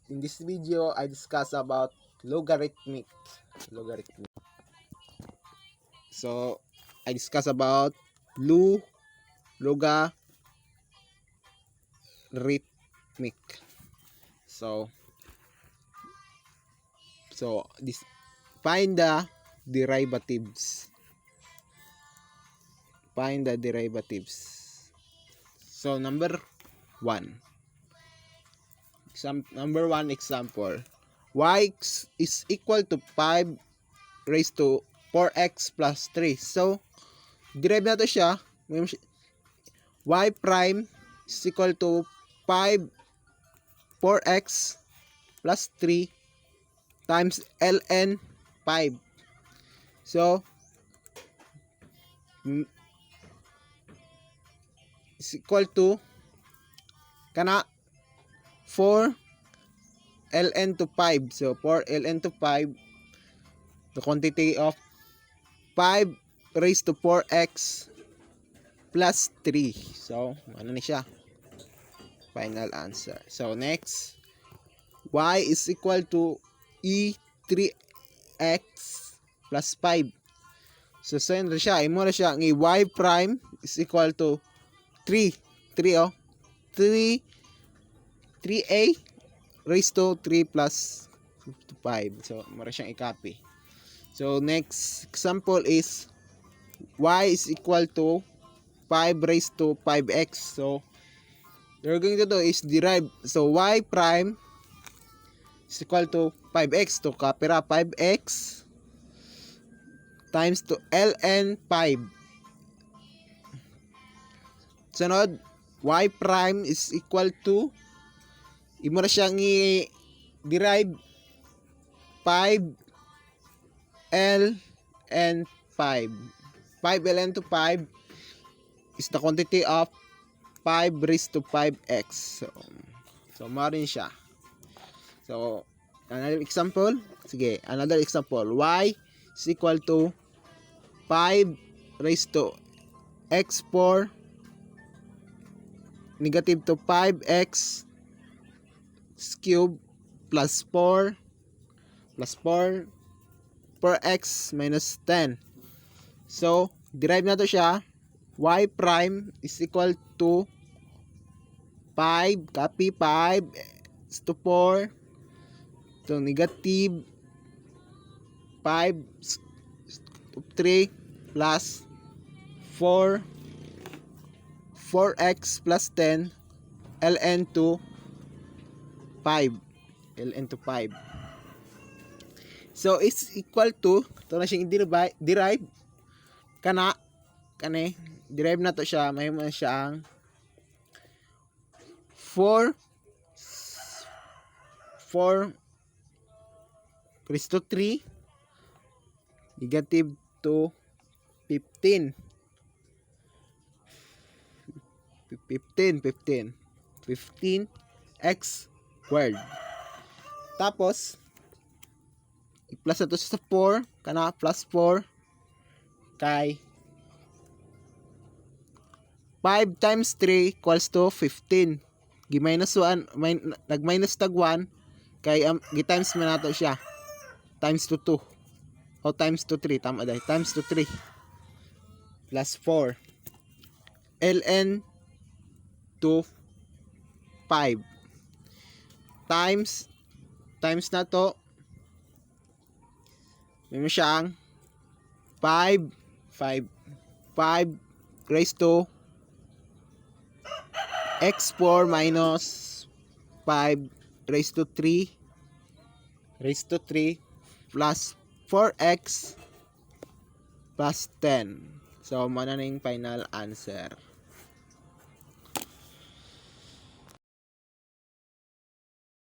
In this video, I discuss about logarithmic. So, I discuss about logarithmic. So, this find the derivatives. So, number 1. Number 1 example. Y is equal to 5 raised to 4x plus 3. So, derive na to siya. Y prime is equal to 5 4x plus 3 times ln 5. So, is equal to kana 4 ln to 5. So, 4 ln to 5, the quantity of 5 raised to 4x plus 3. So, ano na siya? Final answer. So, next, y is equal to e3x plus 5. So, send na siya. Imo na siya. Ang y prime is equal to 3. 3, 3a raised to 3 plus 5. So, mara siyang i-copy. So, next example is y is equal to 5 raised to 5x. So, you're going to do is derive. So, y prime is equal to 5x. To copy ra 5x times to ln 5. Sunod, y prime is equal to, imo na siyang i-derive 5 ln 5. 5 ln to 5 is the quantity of 5 raised to 5x. So marin siya. So, another example. Sige, another example. Y is equal to 5 raised to x4 negative to 5x cube plus 4 per x minus 10. So, derive na to siya. Y prime is equal to 5, copy 5 to 4, so negative 5 to 3 plus 4x plus 10 ln to 5. So, it's equal to, ito na siyang derive, derive na to siya, may mo siya ang 4 raised to 3 negative to 15 x squared. Tapos, i-plus na to sa 4, kana plus 4 kay 5 times 3 equals to 15. Gi-minus 1, nag-minus tag 1 kay gi-times man nato siya. Times to 2. O times to 3, tama dai. Times to 3 plus 4 ln to 5 times na to, may mo siyang 5 raised to x4 minus 5 raised to 3 plus 4x plus 10. So, mana na yung final answer.